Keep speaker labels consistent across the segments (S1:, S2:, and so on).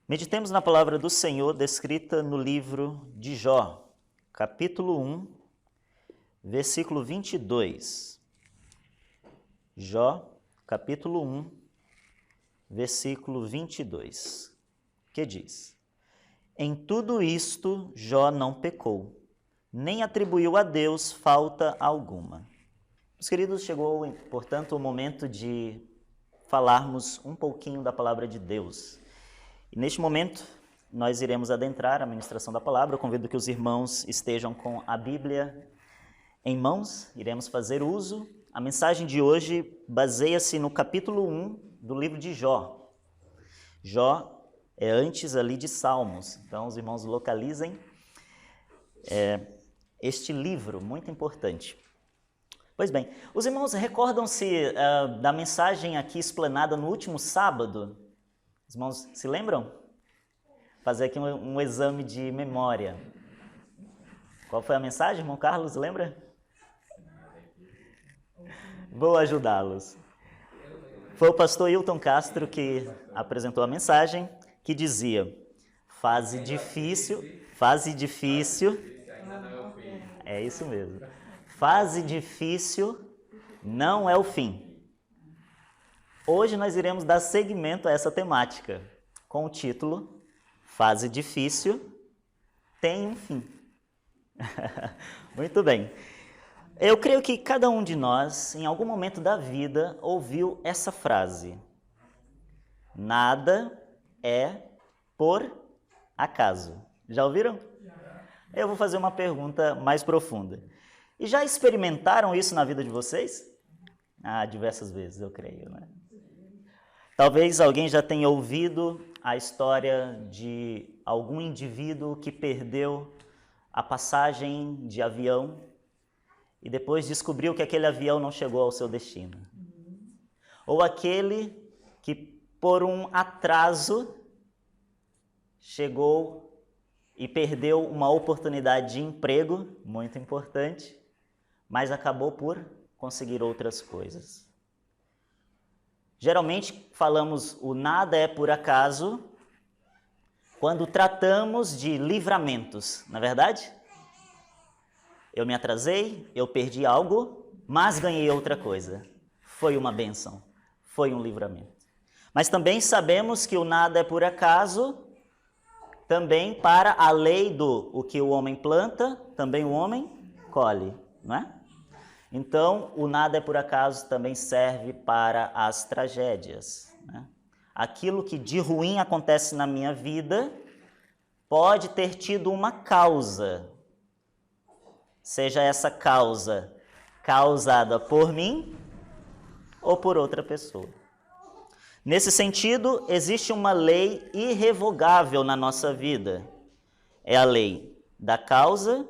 S1: Meditemos na palavra do Senhor descrita no livro de Jó, capítulo 1, versículo 22. Jó, capítulo 1, versículo 22, que diz: Em tudo isto Jó não pecou, nem atribuiu a Deus falta alguma. Meus queridos, chegou, portanto, o momento de falarmos um pouquinho da palavra de Deus. E neste momento, nós iremos adentrar a ministração da palavra. Eu convido que os irmãos estejam com a Bíblia em mãos, iremos fazer uso. A mensagem de hoje baseia-se no capítulo 1 do livro de Jó. Jó é antes ali de Salmos, então os irmãos localizem este livro muito importante. Pois bem, os irmãos recordam-se da mensagem aqui explanada no último sábado? Os irmãos se lembram? Fazer aqui um exame de memória. Qual foi a mensagem, irmão Carlos, lembra? Vou ajudá-los. Foi o pastor Hilton Castro que apresentou a mensagem, que dizia: fase difícil. É isso mesmo. Fase difícil não é o fim. Hoje nós iremos dar seguimento a essa temática, com o título Fase difícil tem um fim. Muito bem. Eu creio que cada um de nós, em algum momento da vida, ouviu essa frase: nada é por acaso. Já ouviram? Eu vou fazer uma pergunta mais profunda. E já experimentaram isso na vida de vocês? Diversas vezes, eu creio, né? Talvez alguém já tenha ouvido a história de algum indivíduo que perdeu a passagem de avião e depois descobriu que aquele avião não chegou ao seu destino. Ou aquele que, por um atraso, chegou e perdeu uma oportunidade de emprego muito importante, mas acabou por conseguir outras coisas. Geralmente falamos o nada é por acaso quando tratamos de livramentos, não é verdade? Eu me atrasei, eu perdi algo, mas ganhei outra coisa. Foi uma bênção, foi um livramento. Mas também sabemos que o nada é por acaso também para a lei do o que o homem planta, também o homem colhe, não é? Então, o nada é por acaso também serve para as tragédias, né? Aquilo que de ruim acontece na minha vida pode ter tido uma causa, seja essa causa causada por mim ou por outra pessoa. Nesse sentido, existe uma lei irrevogável na nossa vida. É a lei da causa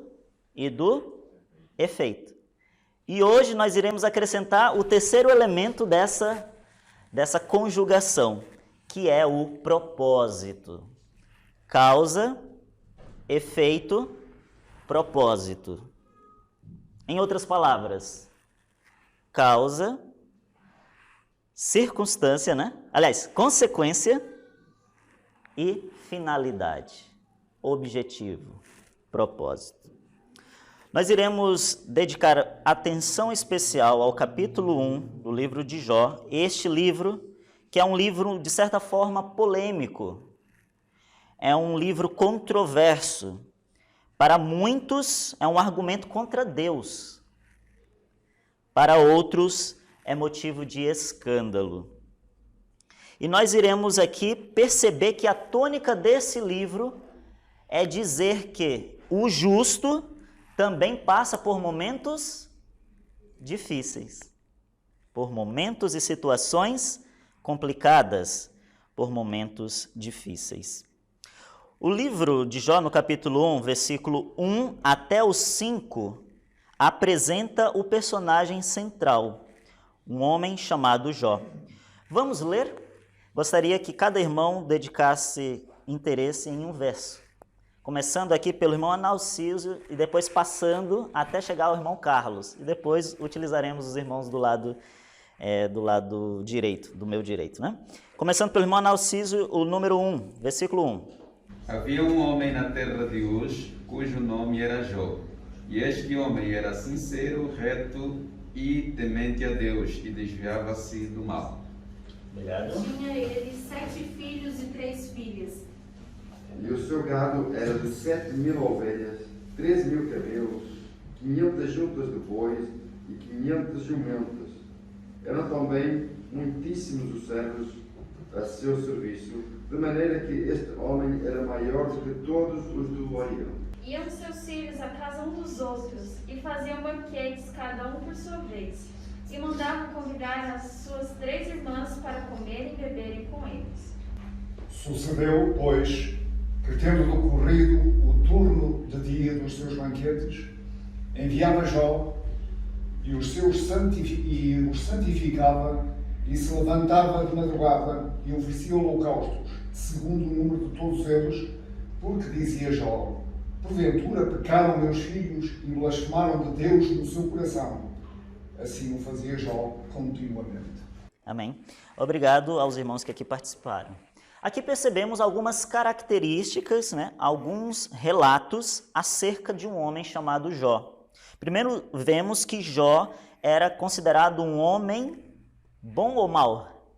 S1: e do efeito. E hoje nós iremos acrescentar o terceiro elemento dessa conjugação, que é o propósito. Causa, efeito, propósito. Em outras palavras, causa, circunstância, né? Aliás, consequência e finalidade, objetivo, propósito. Nós iremos dedicar atenção especial ao capítulo 1 do livro de Jó, este livro que é um livro, de certa forma, polêmico, é um livro controverso. Para muitos, é um argumento contra Deus. Para outros, é motivo de escândalo. E nós iremos aqui perceber que a tônica desse livro é dizer que o justo também passa por momentos difíceis, por momentos e situações complicadas, por momentos difíceis. O livro de Jó, no capítulo 1, versículo 1 até o 5, apresenta o personagem central, um homem chamado Jó. Vamos ler? Gostaria que cada irmão dedicasse interesse em um verso. Começando aqui pelo irmão Analcísio e depois passando até chegar ao irmão Carlos. E depois utilizaremos os irmãos do lado do lado direito, do meu direito, né? Começando pelo irmão Narciso, o número 1, versículo 1.
S2: Havia um homem na terra de Uz, cujo nome era Jó. E este homem era sincero, reto e temente a Deus, e desviava-se do mal.
S1: Obrigado.
S3: Tinha ele 7 filhos e 3 filhas.
S4: E o seu gado era de 7.000 ovelhas, 3.000 camelos, 500 juntas de bois e 500 jumentas. Eram também muitíssimos os servos a seu serviço, de maneira que este homem era maior do que todos os do Oriente.
S3: Iam seus filhos à casa um dos outros, e faziam banquetes, cada um por sua vez, e mandavam convidar as suas 3 irmãs para comerem e beberem com eles.
S5: Sucedeu, pois, que tendo decorrido o turno de dia dos seus banquetes, enviava Jó e os santificava e se levantava de madrugada e oferecia holocaustos, segundo o número de todos eles, porque dizia Jó: porventura pecaram meus filhos e blasfemaram de Deus no seu coração. Assim o fazia Jó continuamente.
S1: Amém. Obrigado aos irmãos que aqui participaram. Aqui percebemos algumas características, né, alguns relatos acerca de um homem chamado Jó. Primeiro, vemos que Jó era considerado um homem bom ou mau?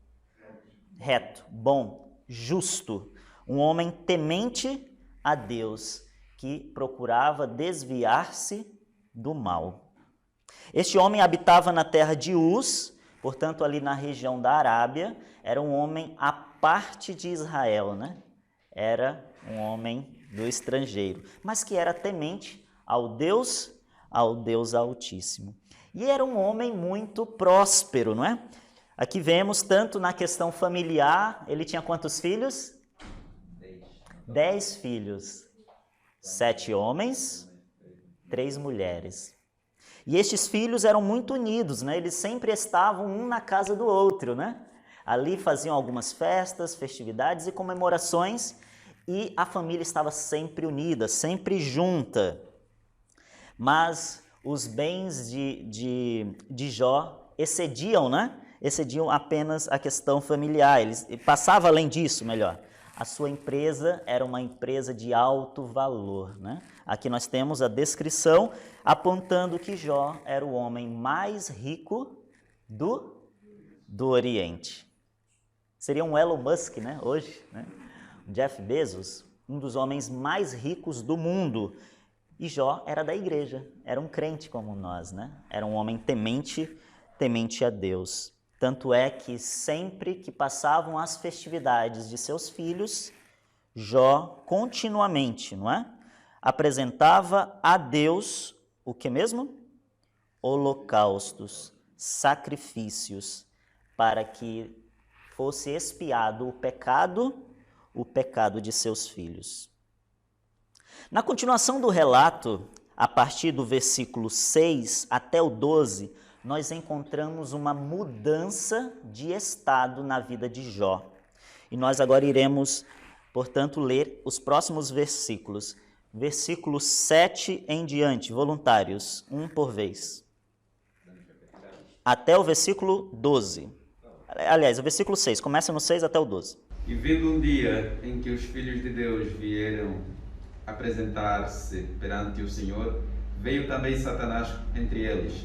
S1: Reto, bom, justo. Um homem temente a Deus, que procurava desviar-se do mal. Este homem habitava na terra de Uz, portanto ali na região da Arábia, era um homem à parte de Israel, né? Era um homem do estrangeiro, mas que era temente ao Deus Altíssimo. E era um homem muito próspero, não é? Aqui vemos tanto na questão familiar, ele tinha quantos filhos? 10 filhos. 7 homens, 3 mulheres. E estes filhos eram muito unidos, né? Eles sempre estavam um na casa do outro, né? Ali faziam algumas festas, festividades e comemorações, e a família estava sempre unida, sempre junta. Mas os bens de Jó excediam, né? Excediam apenas a questão familiar. Passava além disso, melhor. A sua empresa era uma empresa de alto valor, né? Aqui nós temos a descrição apontando que Jó era o homem mais rico do Oriente. Seria um Elon Musk, né? Hoje, né? Jeff Bezos, um dos homens mais ricos do mundo. E Jó era da igreja, era um crente como nós, né? Era um homem temente a Deus. Tanto é que sempre que passavam as festividades de seus filhos, Jó continuamente, não é? Apresentava a Deus o que mesmo? Holocaustos, sacrifícios, para que fosse expiado o pecado de seus filhos. Na continuação do relato, a partir do versículo 6 até o 12, nós encontramos uma mudança de estado na vida de Jó. E nós agora iremos, portanto, ler os próximos versículos. Versículo 7 em diante, voluntários, um por vez. Até o versículo 12. Aliás, o versículo 6, começa no 6 até o 12.
S2: E vindo um dia em que os filhos de Deus vieram apresentar-se perante o Senhor, veio também Satanás entre eles.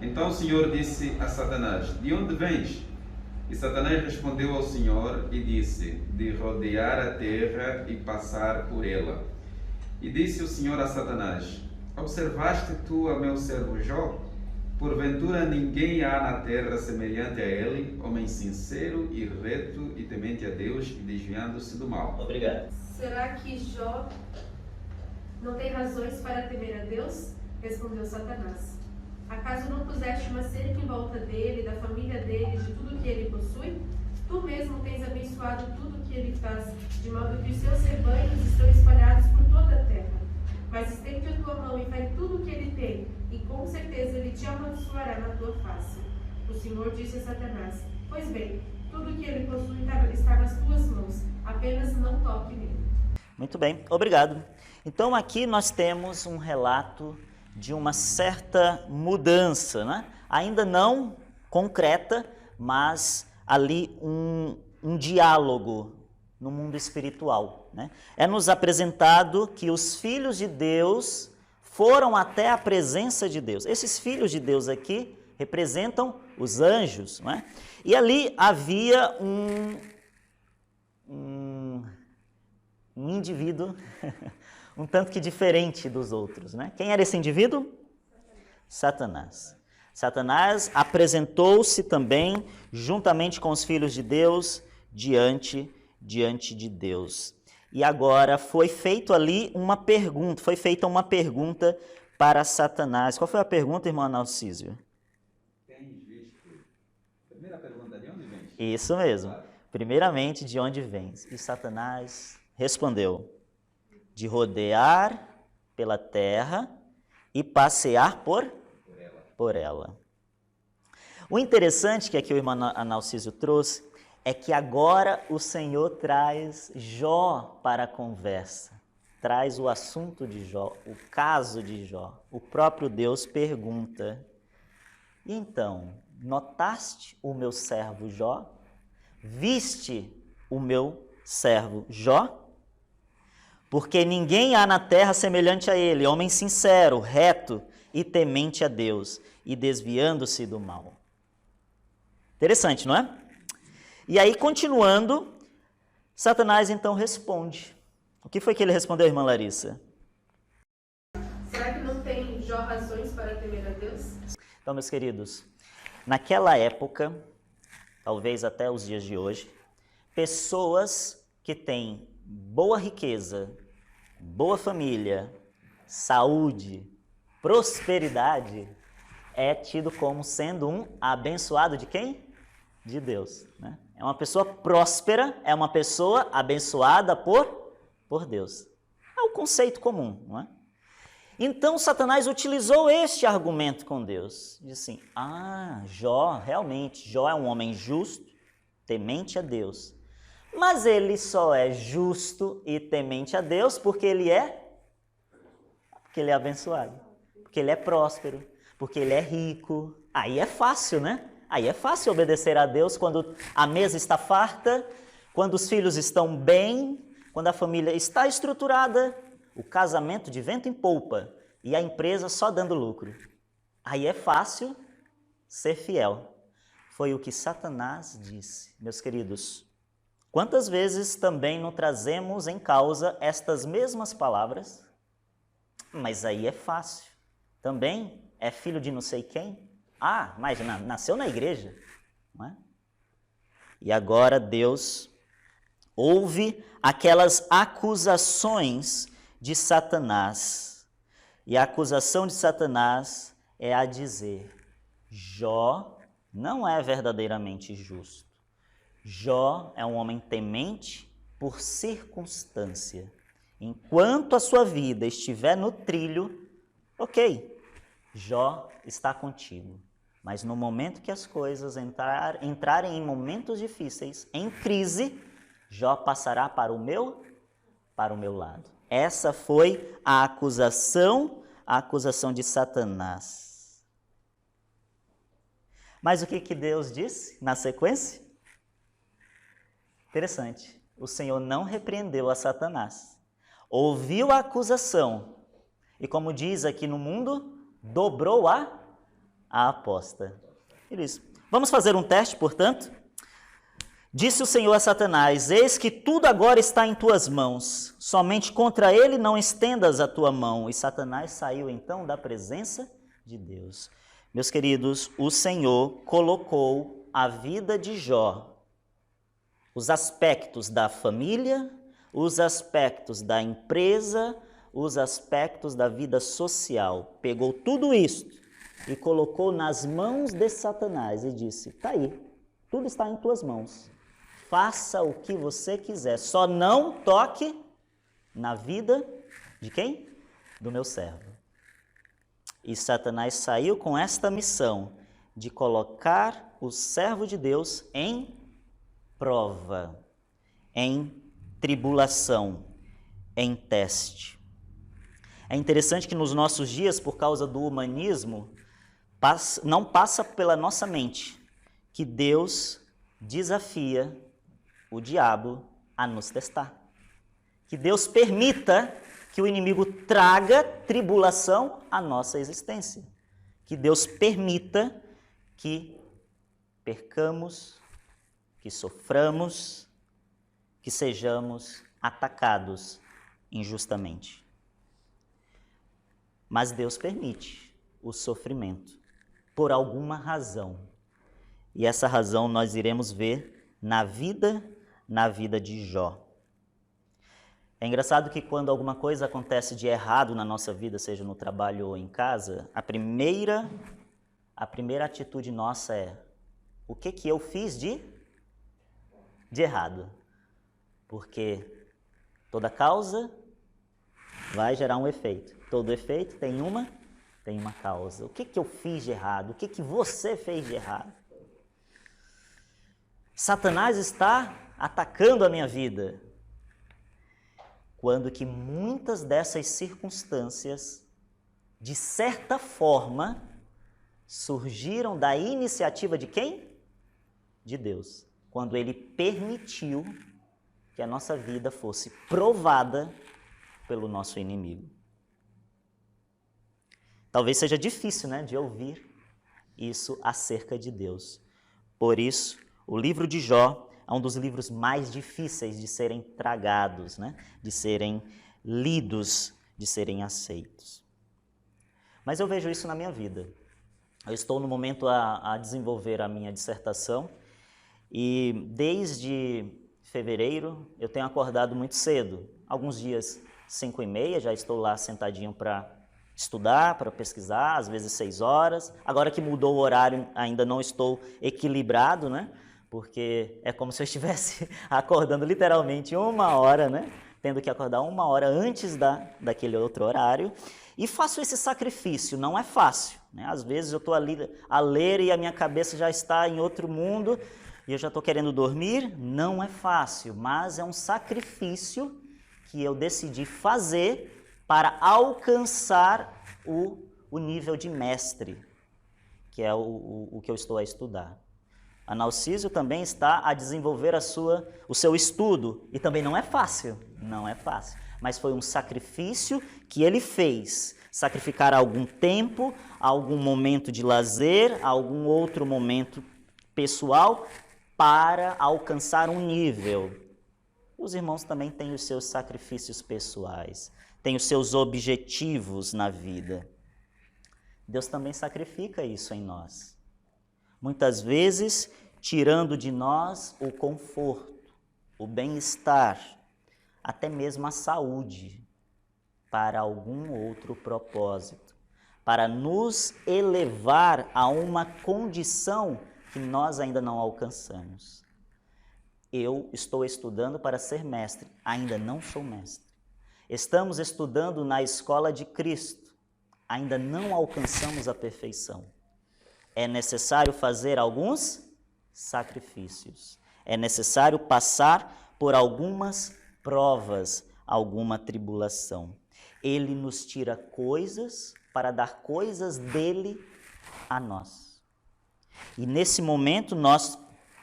S2: Então o Senhor disse a Satanás: de onde vens? E Satanás respondeu ao Senhor e disse: de rodear a terra e passar por ela. E disse o Senhor a Satanás: observaste tu a meu servo Jó? Porventura ninguém há na terra semelhante a ele, homem sincero e reto e temente a Deus e desviando-se do mal.
S1: Obrigado.
S3: Será que Jó não tem razões para temer a Deus? Respondeu Satanás. Acaso não puseste uma cerca em volta dele, da família dele, de tudo que ele possui? Tu mesmo tens abençoado tudo que ele faz, de modo que os seus rebanhos estão espalhados por toda a terra. Mas estende a tua mão e faz tudo o que ele tem, e com certeza ele te abençoará na tua face. O Senhor disse a Satanás: pois bem, tudo que ele possui está nas tuas mãos, apenas não toque nele.
S1: Muito bem, obrigado. Então aqui nós temos um relato de uma certa mudança, né? Ainda não concreta, mas ali um diálogo no mundo espiritual, né? É nos apresentado que os filhos de Deus foram até a presença de Deus. Esses filhos de Deus aqui representam os anjos, não é? E ali havia um indivíduo um tanto que diferente dos outros, né? Quem era esse indivíduo? Satanás. Satanás apresentou-se também juntamente com os filhos de Deus diante de Deus. E agora foi feita uma pergunta para Satanás. Qual foi a pergunta, irmão Analcísio?
S2: Tens visto? Primeira pergunta, de onde vens?
S1: Isso mesmo. Primeiramente, de onde vens? E Satanás respondeu: de rodear pela terra e passear por ela. O interessante que aqui o irmão Analcísio trouxe é que agora o Senhor traz Jó para a conversa, traz o assunto de Jó, o caso de Jó. O próprio Deus pergunta: e então, notaste o meu servo Jó? Viste o meu servo Jó? Porque ninguém há na terra semelhante a ele, homem sincero, reto e temente a Deus, e desviando-se do mal. Interessante, não é? E aí, continuando, Satanás então responde. O que foi que ele respondeu, irmã Larissa?
S3: Será que não tem Jó razões para temer a Deus?
S1: Então, meus queridos, naquela época, talvez até os dias de hoje, pessoas que têm boa riqueza, boa família, saúde, prosperidade, é tido como sendo um abençoado de quem? De Deus, né? É uma pessoa próspera, é uma pessoa abençoada por Deus. É o conceito comum, não é? Então, Satanás utilizou este argumento com Deus. Diz assim: Jó é um homem justo, temente a Deus. Mas ele só é justo e temente a Deus porque ele é abençoado, porque ele é próspero, porque ele é rico. Aí é fácil, né? Aí é fácil obedecer a Deus quando a mesa está farta, quando os filhos estão bem, quando a família está estruturada, o casamento de vento em polpa e a empresa só dando lucro. Aí é fácil ser fiel. Foi o que Satanás disse. Meus queridos, quantas vezes também não trazemos em causa estas mesmas palavras? Mas aí é fácil. Também é filho de não sei quem? Mas nasceu na igreja, não é? E agora Deus ouve aquelas acusações de Satanás. E a acusação de Satanás é a dizer: Jó não é verdadeiramente justo. Jó é um homem temente por circunstância. Enquanto a sua vida estiver no trilho, ok, Jó está contigo. Mas no momento que as coisas entrarem em momentos difíceis, em crise, Jó passará para o meu lado. Essa foi a acusação de Satanás. Mas o que Deus disse na sequência? Interessante. O Senhor não repreendeu a Satanás. Ouviu a acusação e, como diz aqui no mundo, dobrou a aposta. Isso. Vamos fazer um teste, portanto? Disse o Senhor a Satanás: eis que tudo agora está em tuas mãos, somente contra ele não estendas a tua mão. E Satanás saiu então da presença de Deus. Meus queridos, o Senhor colocou a vida de Jó, os aspectos da família, os aspectos da empresa, os aspectos da vida social. Pegou tudo isto e colocou nas mãos de Satanás e disse: está aí, tudo está em tuas mãos. Faça o que você quiser, só não toque na vida de quem? Do meu servo. E Satanás saiu com esta missão de colocar o servo de Deus em prova, em tribulação, em teste. É interessante que nos nossos dias, por causa do humanismo, não passa pela nossa mente que Deus desafia o diabo a nos testar. Que Deus permita que o inimigo traga tribulação à nossa existência. Que Deus permita que percamos, que soframos, que sejamos atacados injustamente. Mas Deus permite o sofrimento por alguma razão. E essa razão nós iremos ver na vida de Jó. É engraçado que quando alguma coisa acontece de errado na nossa vida, seja no trabalho ou em casa, a primeira atitude nossa é: o que eu fiz de errado? Porque toda causa vai gerar um efeito. Todo efeito tem uma causa. O que eu fiz de errado? O que você fez de errado? Satanás está atacando a minha vida. Quando que muitas dessas circunstâncias, de certa forma, surgiram da iniciativa de quem? De Deus. Quando Ele permitiu que a nossa vida fosse provada pelo nosso inimigo. Talvez seja difícil, de ouvir isso acerca de Deus. Por isso, o livro de Jó é um dos livros mais difíceis de serem tragados, de serem lidos, de serem aceitos. Mas eu vejo isso na minha vida. Eu estou no momento a desenvolver a minha dissertação e desde fevereiro eu tenho acordado muito cedo. Alguns dias 5h30, já estou lá sentadinho para estudar, para pesquisar, às vezes 6 horas. Agora que mudou o horário, ainda não estou equilibrado, porque é como se eu estivesse acordando literalmente 1 hora, tendo que acordar 1 hora antes daquele outro horário. E faço esse sacrifício, não é fácil. Às vezes eu estou ali a ler e a minha cabeça já está em outro mundo e eu já estou querendo dormir. Não é fácil, mas é um sacrifício que eu decidi fazer para alcançar o nível de mestre, que é o que eu estou a estudar. A Narciso também está a desenvolver o seu estudo, e também não é fácil, mas foi um sacrifício que ele fez, sacrificar algum tempo, algum momento de lazer, algum outro momento pessoal para alcançar um nível. Os irmãos também têm os seus sacrifícios pessoais, têm os seus objetivos na vida. Deus também sacrifica isso em nós. Muitas vezes, tirando de nós o conforto, o bem-estar, até mesmo a saúde, para algum outro propósito, para nos elevar a uma condição que nós ainda não alcançamos. Eu estou estudando para ser mestre, ainda não sou mestre. Estamos estudando na escola de Cristo, ainda não alcançamos a perfeição. É necessário fazer alguns sacrifícios. É necessário passar por algumas provas, alguma tribulação. Ele nos tira coisas para dar coisas dele a nós. E nesse momento, nós,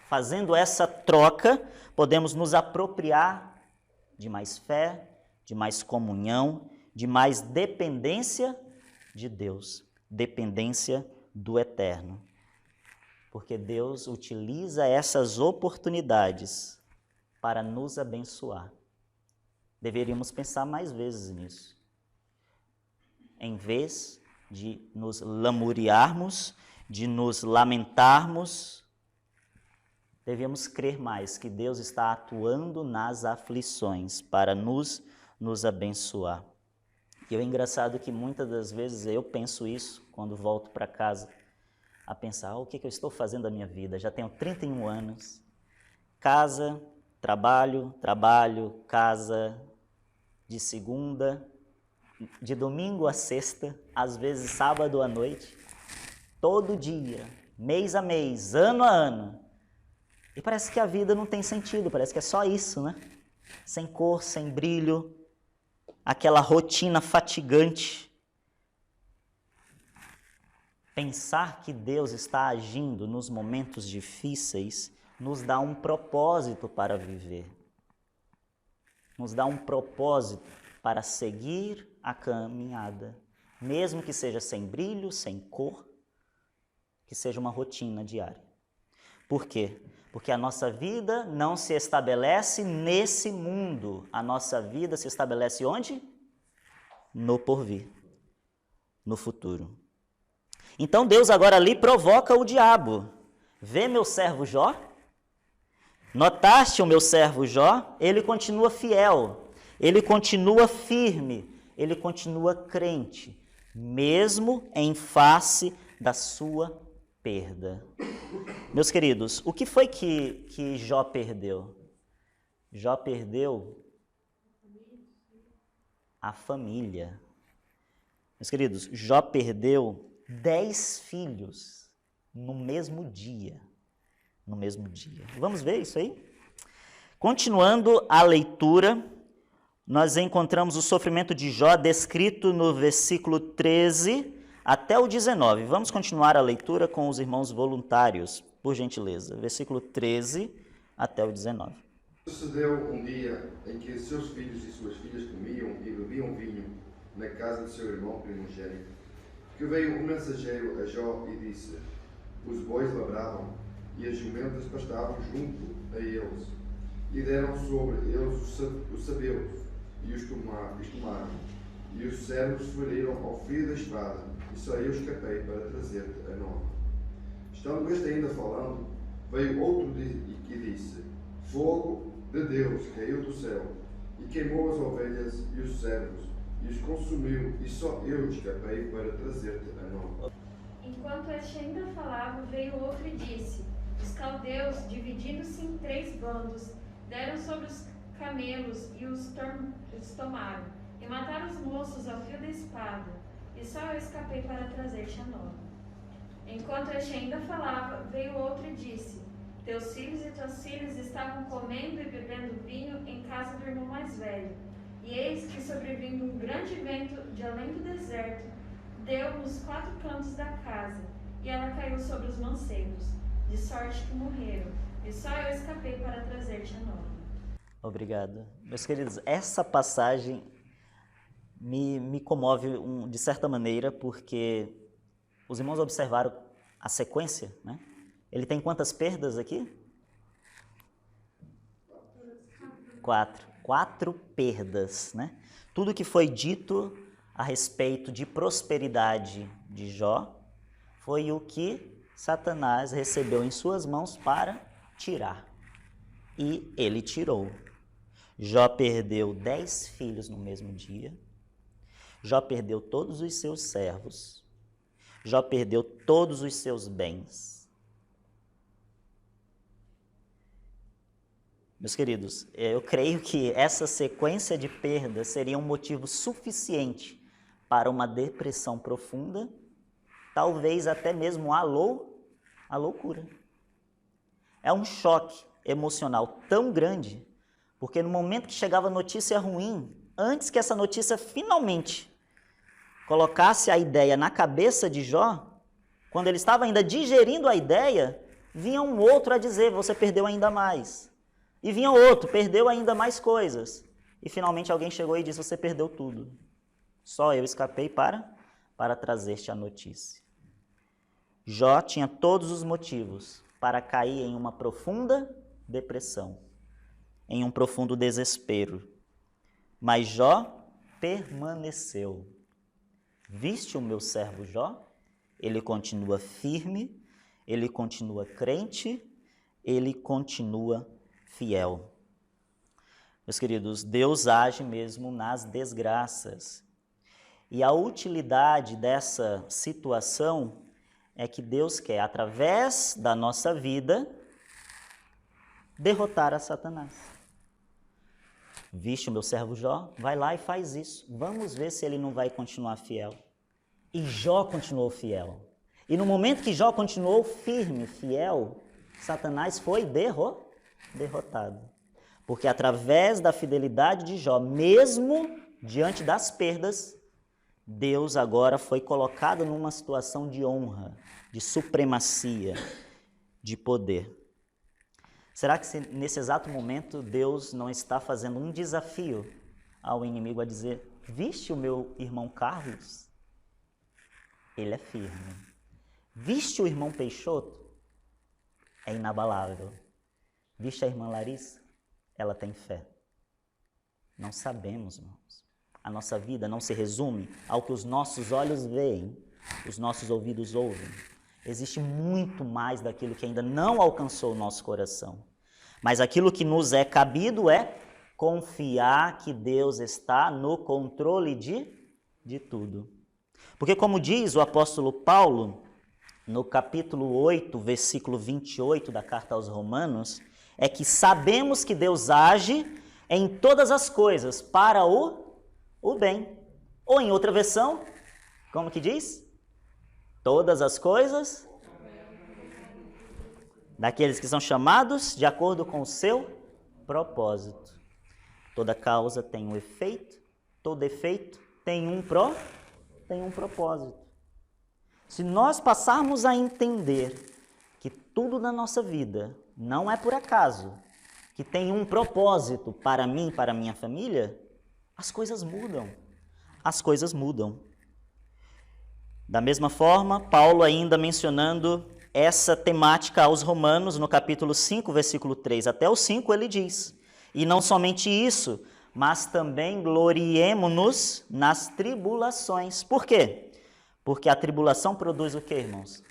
S1: fazendo essa troca, podemos nos apropriar de mais fé, de mais comunhão, de mais dependência de Deus, dependência do eterno. Porque Deus utiliza essas oportunidades para nos abençoar. Deveríamos pensar mais vezes nisso. Em vez de nos lamuriarmos, de nos lamentarmos, devemos crer mais que Deus está atuando nas aflições para nos abençoar. E é engraçado que muitas das vezes eu penso isso quando volto para casa, a pensar, o que eu estou fazendo da minha vida? Já tenho 31 anos, casa, trabalho, casa, de segunda, de domingo a sexta, às vezes sábado à noite, todo dia, mês a mês, ano a ano. E parece que a vida não tem sentido, parece que é só isso, Sem cor, sem brilho, aquela rotina fatigante. Pensar que Deus está agindo nos momentos difíceis nos dá um propósito para viver. Nos dá um propósito para seguir a caminhada, mesmo que seja sem brilho, sem cor, que seja uma rotina diária. Por quê? Porque a nossa vida não se estabelece nesse mundo. A nossa vida se estabelece onde? No porvir, no futuro. Então Deus agora ali provoca o diabo. Vê meu servo Jó? Notaste o meu servo Jó? Ele continua fiel, ele continua firme, ele continua crente, mesmo em face da sua perda. Meus queridos, o que foi que Jó perdeu? Jó perdeu a família. Meus queridos, Jó perdeu 10 filhos no mesmo dia. No mesmo dia. Vamos ver isso aí? Continuando a leitura, nós encontramos o sofrimento de Jó descrito no versículo 13 até o 19. Vamos continuar a leitura com os irmãos voluntários, por gentileza. Versículo 13 até o 19.
S4: Sucedeu um dia em que seus filhos e suas filhas comiam e bebiam vinho na casa de seu irmão primogênito, que veio um mensageiro a Jó e disse: os bois labravam e as jumentas pastavam junto a eles, e deram sobre eles os sabelos e os tomaram, e os servos feriram ao fio da espada, e só eu escapei para trazer-te a nova. Estando este ainda falando, veio outro que disse: fogo de Deus caiu do céu, e queimou as ovelhas e os servos, e os consumiu, e só eu escapei para trazer-te a nova.
S6: Enquanto este ainda falava, veio outro e disse: os caldeus, dividindo-se em 3 bandos, deram sobre os camelos e os tomaram, e mataram os moços ao fio da espada, e só eu escapei para trazer-te a nova. Enquanto este ainda falava, veio outro e disse: teus filhos e tuas filhas estavam comendo e bebendo vinho em casa do irmão mais velho, e eis que, sobrevindo um grande vento de além do deserto, deu nos 4 cantos da casa, e ela caiu sobre os mancebos, de sorte que morreram, e só eu escapei para trazer-te a nova.
S1: Obrigado. Meus queridos, essa passagem me comove de certa maneira, porque os irmãos observaram a sequência, né? Ele tem quantas perdas aqui? 4. 4 perdas, né? Tudo que foi dito a respeito de prosperidade de Jó foi o que Satanás recebeu em suas mãos para tirar. E ele tirou. Jó perdeu 10 filhos no mesmo dia. Jó perdeu todos os seus servos. Jó perdeu todos os seus bens. Meus queridos, eu creio que essa sequência de perdas seria um motivo suficiente para uma depressão profunda, talvez até mesmo a loucura. É um choque emocional tão grande, porque no momento que chegava a notícia ruim, antes que essa notícia finalmente colocasse a ideia na cabeça de Jó, quando ele estava ainda digerindo a ideia, vinha um outro a dizer: você perdeu ainda mais. E vinha outro, perdeu ainda mais coisas. E finalmente alguém chegou e disse: você perdeu tudo. Só eu escapei para trazer-te a notícia. Jó tinha todos os motivos para cair em uma profunda depressão, em um profundo desespero. Mas Jó permaneceu. Viste o meu servo Jó? Ele continua firme, ele continua crente, ele continua fiel. Meus queridos, Deus age mesmo nas desgraças. E a utilidade dessa situação é que Deus quer, através da nossa vida, derrotar a Satanás. Viste o meu servo Jó? Vai lá e faz isso. Vamos ver se ele não vai continuar fiel. E Jó continuou fiel. E no momento que Jó continuou firme, fiel, Satanás foi derrotado. Porque através da fidelidade de Jó, mesmo diante das perdas, Deus agora foi colocado numa situação de honra, de supremacia, de poder. Será que nesse exato momento Deus não está fazendo um desafio ao inimigo a dizer: viste o meu irmão Carlos? Ele é firme. Viste o irmão Peixoto? É inabalável. Viste a irmã Larissa? Ela tem fé. Não sabemos, irmãos. A nossa vida não se resume ao que os nossos olhos veem, os nossos ouvidos ouvem. Existe muito mais daquilo que ainda não alcançou o nosso coração. Mas aquilo que nos é cabido é confiar que Deus está no controle de tudo. Porque, como diz o apóstolo Paulo, no capítulo 8, versículo 28 da carta aos Romanos, é que sabemos que Deus age em todas as coisas para o bem. Ou em outra versão, como que diz? Todas as coisas daqueles que são chamados de acordo com o seu propósito. Toda causa tem um efeito, todo efeito tem um propósito. Se nós passarmos a entender que tudo na nossa vida não é por acaso, que tem um propósito para mim e para a minha família, as coisas mudam. As coisas mudam. Da mesma forma, Paulo ainda mencionando essa temática aos Romanos, no capítulo 5, versículo 3 até o 5, ele diz: e não somente isso, mas também gloriemo-nos nas tribulações. Por quê? Porque a tribulação produz o quê, irmãos?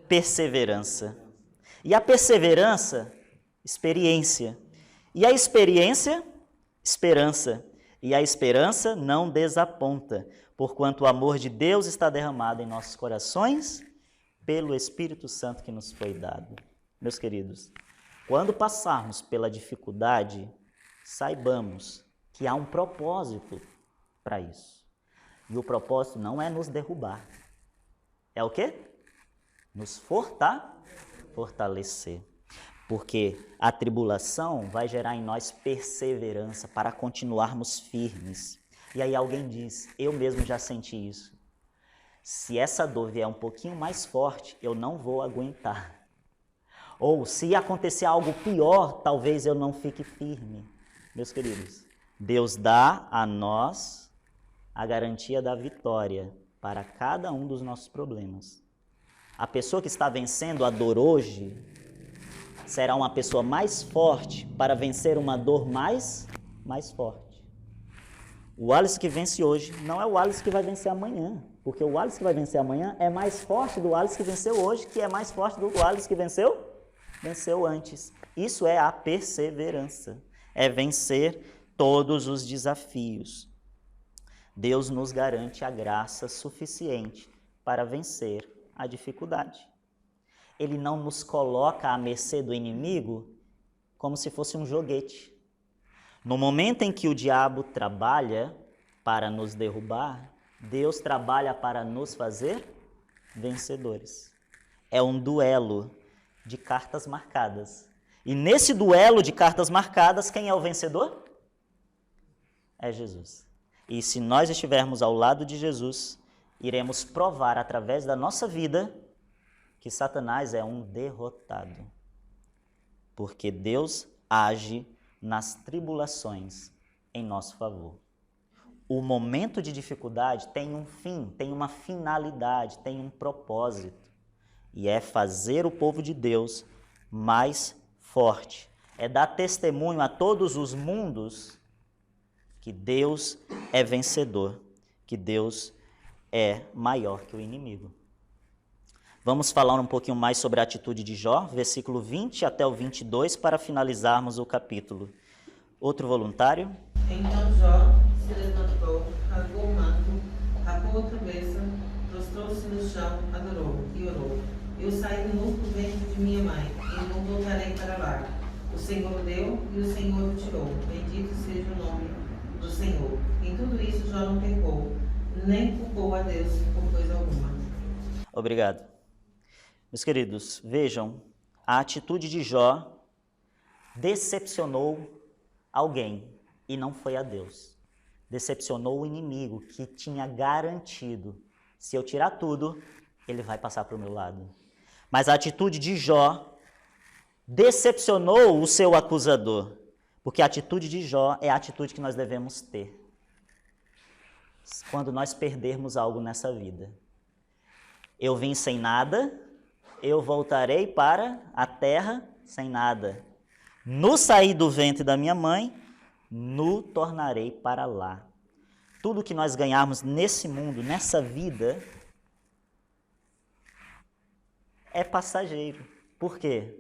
S1: Perseverança. E a perseverança, experiência. E a experiência, esperança. E a esperança não desaponta, porquanto o amor de Deus está derramado em nossos corações pelo Espírito Santo que nos foi dado. Meus queridos, quando passarmos pela dificuldade, saibamos que há um propósito para isso. E o propósito não é nos derrubar. É o quê? Nos fortalecer. Porque a tribulação vai gerar em nós perseverança para continuarmos firmes. E aí alguém diz: eu mesmo já senti isso. Se essa dor vier um pouquinho mais forte, eu não vou aguentar. Ou se acontecer algo pior, talvez eu não fique firme. Meus queridos, Deus dá a nós a garantia da vitória para cada um dos nossos problemas. A pessoa que está vencendo a dor hoje será uma pessoa mais forte para vencer uma dor mais forte. O Wallace que vence hoje não é o Wallace que vai vencer amanhã, porque o Wallace que vai vencer amanhã é mais forte do Wallace que venceu hoje, que é mais forte do Wallace que venceu antes. Isso é a perseverança, é vencer todos os desafios. Deus nos garante a graça suficiente para vencer a dificuldade. Ele não nos coloca à mercê do inimigo como se fosse um joguete. No momento em que o diabo trabalha para nos derrubar, Deus trabalha para nos fazer vencedores. É um duelo de cartas marcadas. E nesse duelo de cartas marcadas, quem é o vencedor? É Jesus. E se nós estivermos ao lado de Jesus, iremos provar através da nossa vida que Satanás é um derrotado. Porque Deus age nas tribulações em nosso favor. O momento de dificuldade tem um fim, tem uma finalidade, tem um propósito. E é fazer o povo de Deus mais forte. É dar testemunho a todos os mundos que Deus é vencedor, que Deus é maior que o inimigo. Vamos falar um pouquinho mais sobre a atitude de Jó, versículo 20 até o 22, para finalizarmos o capítulo. Outro voluntário?
S7: Então Jó se levantou, rasgou o manto, rapou a cabeça, prostrou-se no chão, adorou e orou. Eu saí do nu do ventre de minha mãe, e não voltarei para lá. O Senhor deu e o Senhor tirou. Bendito seja o nome do Senhor. Em tudo isso Jó não pecou, nem culpou a Deus por coisa alguma.
S1: Obrigado. Meus queridos, vejam, a atitude de Jó decepcionou alguém e não foi a Deus. decepcionou o inimigo que tinha garantido: se eu tirar tudo, ele vai passar para o meu lado. Mas a atitude de Jó decepcionou o seu acusador, porque a atitude de Jó é a atitude que nós devemos ter quando nós perdermos algo nessa vida. Eu vim sem nada, eu voltarei para a terra sem nada. No saí do ventre da minha mãe, no tornarei para lá. Tudo que nós ganharmos nesse mundo, nessa vida, é passageiro. Por quê?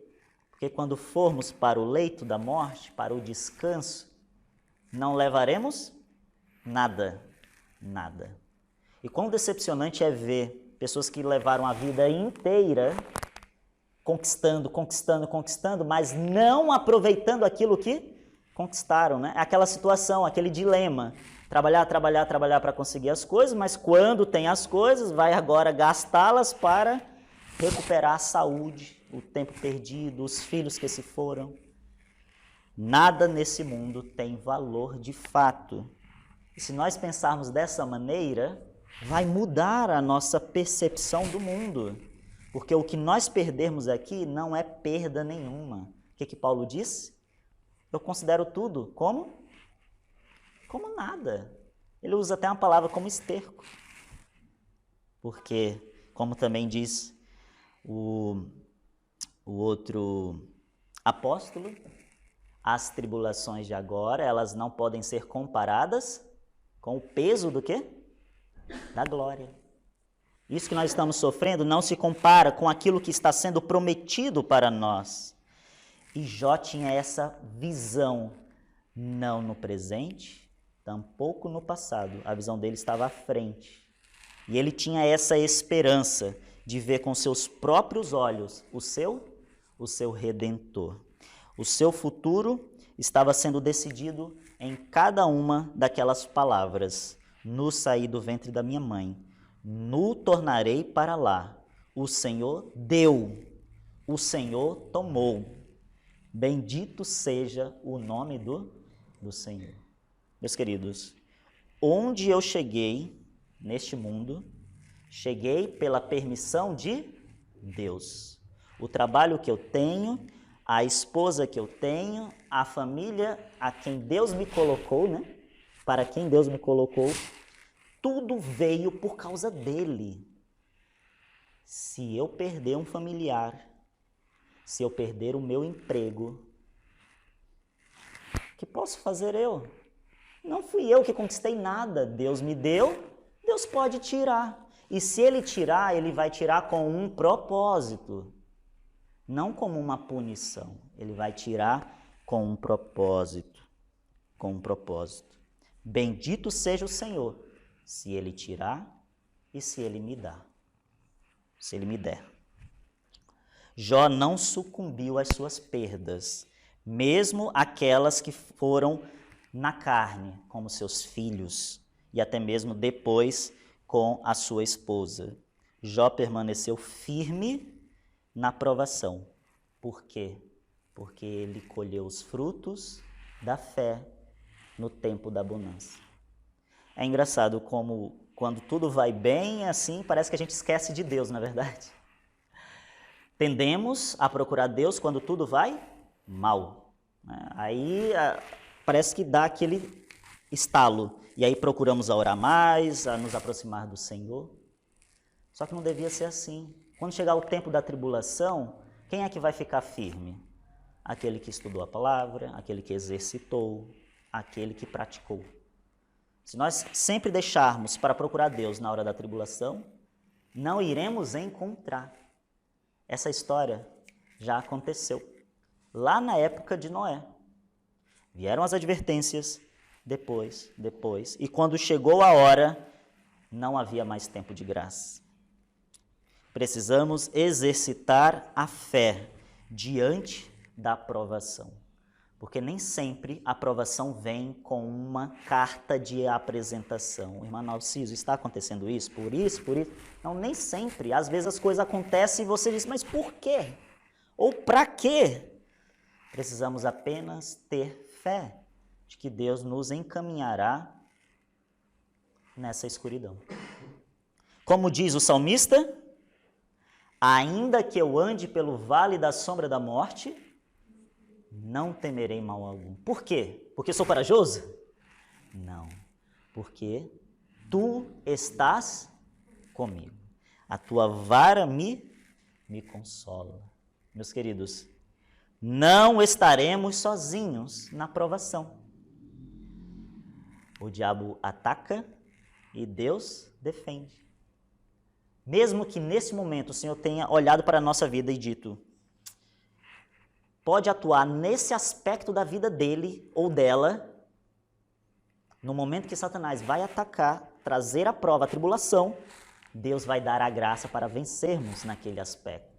S1: Porque quando formos para o leito da morte, para o descanso, não levaremos nada, nada. E quão decepcionante é ver pessoas que levaram a vida inteira conquistando, mas não aproveitando aquilo que conquistaram, né? Aquela situação, aquele dilema. Trabalhar para conseguir as coisas, mas quando tem as coisas, vai agora gastá-las para recuperar a saúde, o tempo perdido, os filhos que se foram. Nada nesse mundo tem valor de fato. E se nós pensarmos dessa maneira, vai mudar a nossa percepção do mundo. Porque o que nós perdermos aqui não é perda nenhuma. O que Paulo disse? Eu considero tudo como? Como nada. Ele usa até uma palavra como esterco. Porque, como também diz o outro apóstolo, as tribulações de agora, elas não podem ser comparadas com o peso do quê? Da glória. Isso que nós estamos sofrendo não se compara com aquilo que está sendo prometido para nós. E Jó tinha essa visão, não no presente, tampouco no passado. A visão dele estava à frente. E ele tinha essa esperança de ver com seus próprios olhos o seu Redentor. O seu futuro estava sendo decidido em cada uma daquelas palavras. No saí do ventre da minha mãe, no tornarei para lá. O Senhor deu, o Senhor tomou. Bendito seja o nome do Senhor. Meus queridos, onde eu cheguei neste mundo, cheguei pela permissão de Deus. O trabalho que eu tenho, a esposa que eu tenho, a família a quem Deus me colocou, né? Para quem Deus me colocou, tudo veio por causa dele. Se eu perder um familiar, se eu perder o meu emprego, o que posso fazer eu? Não fui eu que conquistei nada. Deus me deu, Deus pode tirar. E se ele tirar, ele vai tirar com um propósito. Não como uma punição. Ele vai tirar com um propósito. Com um propósito. Bendito seja o Senhor, se ele tirar e se ele me dá. Se ele me der. Jó não sucumbiu às suas perdas, mesmo aquelas que foram na carne, como seus filhos, e até mesmo depois com a sua esposa. Jó permaneceu firme na provação. Por quê? Porque ele colheu os frutos da fé no tempo da bonança. É engraçado como quando tudo vai bem, assim, parece que a gente esquece de Deus, na verdade. Tendemos a procurar Deus quando tudo vai mal. Aí parece que dá aquele estalo. E aí procuramos a orar mais, a nos aproximar do Senhor. Só que não devia ser assim. Quando chegar o tempo da tribulação, quem é que vai ficar firme? Aquele que estudou a palavra, aquele que exercitou, aquele que praticou. Se nós sempre deixarmos para procurar Deus na hora da tribulação, não iremos encontrar. Essa história já aconteceu lá na época de Noé. Vieram as advertências, depois, e quando chegou a hora, não havia mais tempo de graça. Precisamos exercitar a fé diante da aprovação, porque nem sempre a aprovação vem com uma carta de apresentação. Irmã Narciso, está acontecendo isso, por isso? Não, nem sempre. Às vezes as coisas acontecem e você diz, mas por quê? Ou para quê? Precisamos apenas ter fé de que Deus nos encaminhará nessa escuridão. Como diz o salmista, ainda que eu ande pelo vale da sombra da morte, não temerei mal algum. Por quê? Porque sou corajoso? Não, porque tu estás comigo. A tua vara me consola. Meus queridos, não estaremos sozinhos na provação. O diabo ataca e Deus defende. Mesmo que nesse momento o Senhor tenha olhado para a nossa vida e dito, pode atuar nesse aspecto da vida dele ou dela, no momento que Satanás vai atacar, trazer a prova, a tribulação, Deus vai dar a graça para vencermos naquele aspecto.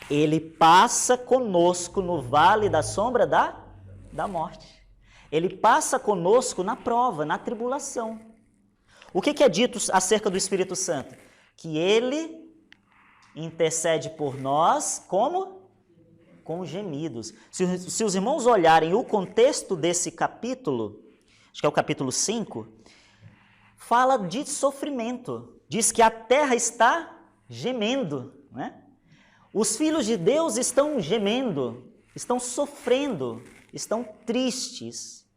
S1: Ele passa conosco no vale da sombra da morte. Ele passa conosco na prova, na tribulação. O que é dito acerca do Espírito Santo? Que ele intercede por nós como? Com gemidos. Se os irmãos olharem o contexto desse capítulo, acho que é o capítulo 5, fala de sofrimento. Diz que a terra está gemendo, né? Os filhos de Deus estão gemendo, estão sofrendo, estão tristes.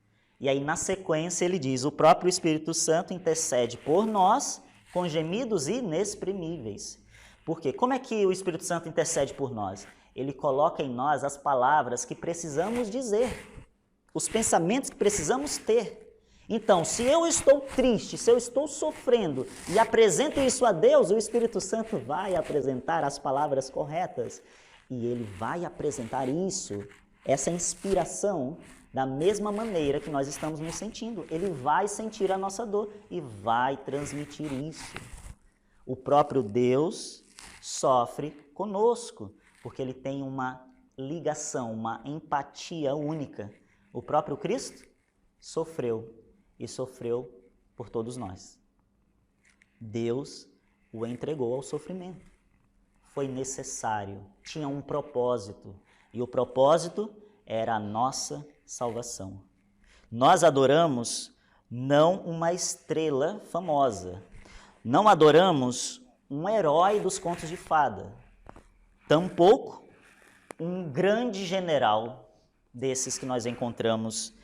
S1: E aí, na sequência, ele diz, o próprio Espírito Santo intercede por nós com gemidos inexprimíveis. Por quê? Como é que o Espírito Santo intercede por nós? Ele coloca em nós as palavras que precisamos dizer, os pensamentos que precisamos ter. Então, se eu estou triste, se eu estou sofrendo e apresento isso a Deus, o Espírito Santo vai apresentar as palavras corretas e ele vai apresentar isso, essa inspiração, da mesma maneira que nós estamos nos sentindo. Ele vai sentir a nossa dor e vai transmitir isso. O próprio Deus sofre conosco, porque ele tem uma ligação, uma empatia única. O próprio Cristo sofreu. E sofreu por todos nós. Deus o entregou ao sofrimento. Foi necessário, tinha um propósito. E o propósito era a nossa salvação. Nós adoramos não uma estrela famosa. Não adoramos um herói dos contos de fada. Tampouco um grande general desses que nós encontramos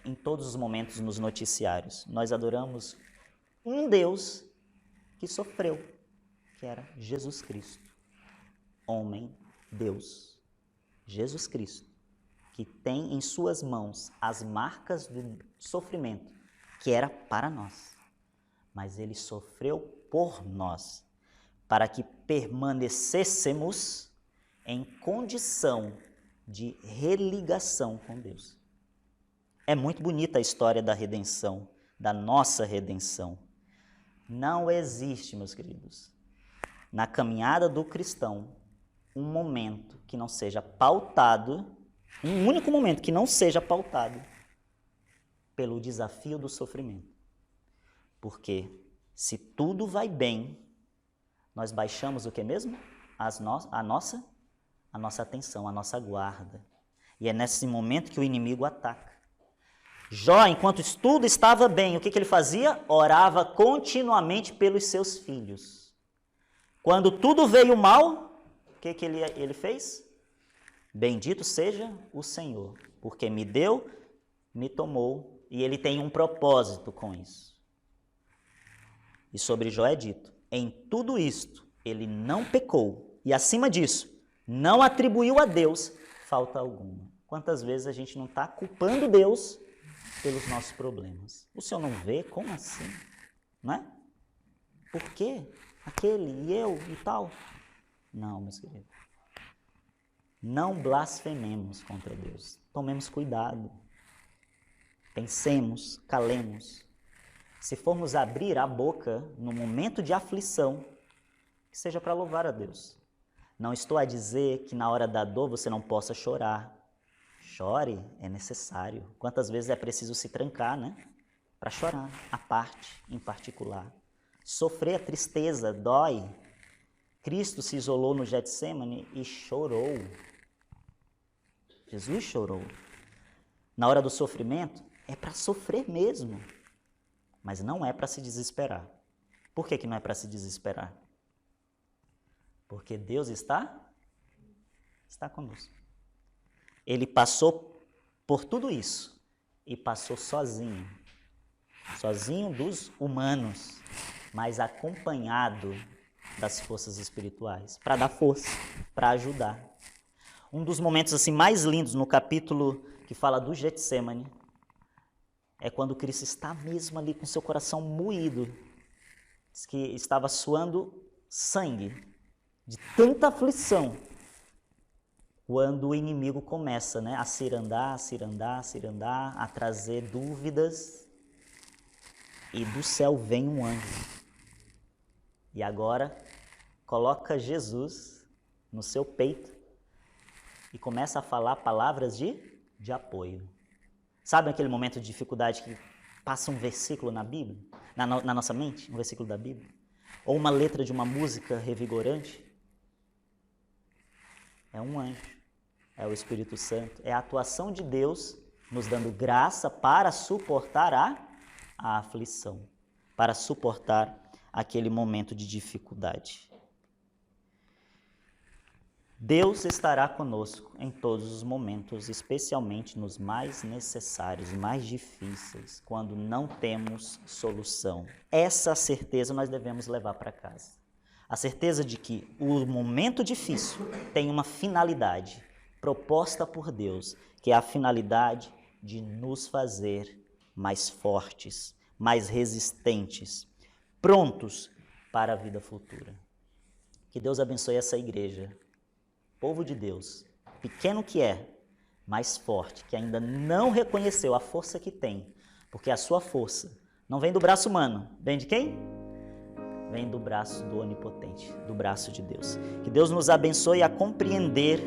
S1: em todos os momentos nos noticiários. Nós adoramos um Deus que sofreu, que era Jesus Cristo. Homem, Deus. Jesus Cristo, que tem em suas mãos as marcas do sofrimento, que era para nós. Mas ele sofreu por nós, para que permanecêssemos em condição de religação com Deus. É muito bonita a história da redenção, da nossa redenção. Não existe, meus queridos, na caminhada do cristão, um momento que não seja pautado, um único momento que não seja pautado pelo desafio do sofrimento. Porque se tudo vai bem, nós baixamos o que mesmo? A nossa atenção, a nossa guarda. E é nesse momento que o inimigo ataca. Jó, enquanto tudo estava bem, o que ele fazia? Orava continuamente pelos seus filhos. Quando tudo veio mal, o que ele fez? Bendito seja o Senhor, porque me deu, me tomou, e ele tem um propósito com isso. E sobre Jó é dito, em tudo isto, ele não pecou, e acima disso, não atribuiu a Deus falta alguma. Quantas vezes a gente não está culpando Deus pelos nossos problemas? O Senhor não vê? Como assim? Não é? Por quê? Aquele e eu e tal? Não, meus queridos. Não blasfememos contra Deus. Tomemos cuidado. Pensemos, calemos. Se formos abrir a boca no momento de aflição, que seja para louvar a Deus. Não estou a dizer que na hora da dor você não possa chorar. Chore, é necessário. Quantas vezes é preciso se trancar, né? Para chorar, a parte em particular. Sofrer a tristeza dói. Cristo se isolou no Getsemane e chorou. Jesus chorou. Na hora do sofrimento, é para sofrer mesmo. mas não é para se desesperar. Por que não é para se desesperar? Porque Deus está conosco. Ele passou por tudo isso e passou sozinho dos humanos, mas acompanhado das forças espirituais, para dar força, para ajudar. Um dos momentos assim mais lindos no capítulo que fala do Getsêmani é quando Cristo está mesmo ali com seu coração moído, diz que estava suando sangue de tanta aflição, quando o inimigo começa, a cirandar, a trazer dúvidas, e do céu vem um anjo. E agora coloca Jesus no seu peito e começa a falar palavras de apoio. Sabe aquele momento de dificuldade que passa um versículo na Bíblia, na nossa mente, um versículo da Bíblia? Ou uma letra de uma música revigorante? É um anjo, é o Espírito Santo, é a atuação de Deus nos dando graça para suportar a aflição, para suportar aquele momento de dificuldade. Deus estará conosco em todos os momentos, especialmente nos mais necessários, mais difíceis, quando não temos solução. Essa certeza nós devemos levar para casa. A certeza de que o momento difícil tem uma finalidade proposta por Deus, que é a finalidade de nos fazer mais fortes, mais resistentes, prontos para a vida futura. Que Deus abençoe essa igreja, povo de Deus, pequeno que é, mas forte, que ainda não reconheceu a força que tem, porque a sua força não vem do braço humano, vem de quem? Vem do braço do Onipotente, do braço de Deus. Que Deus nos abençoe a compreender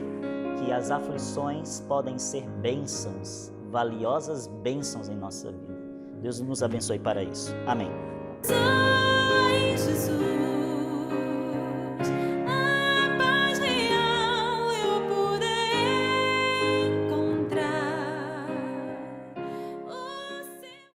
S1: que as aflições podem ser bênçãos, valiosas bênçãos em nossa vida. Deus nos abençoe para isso. Amém.
S8: Jesus.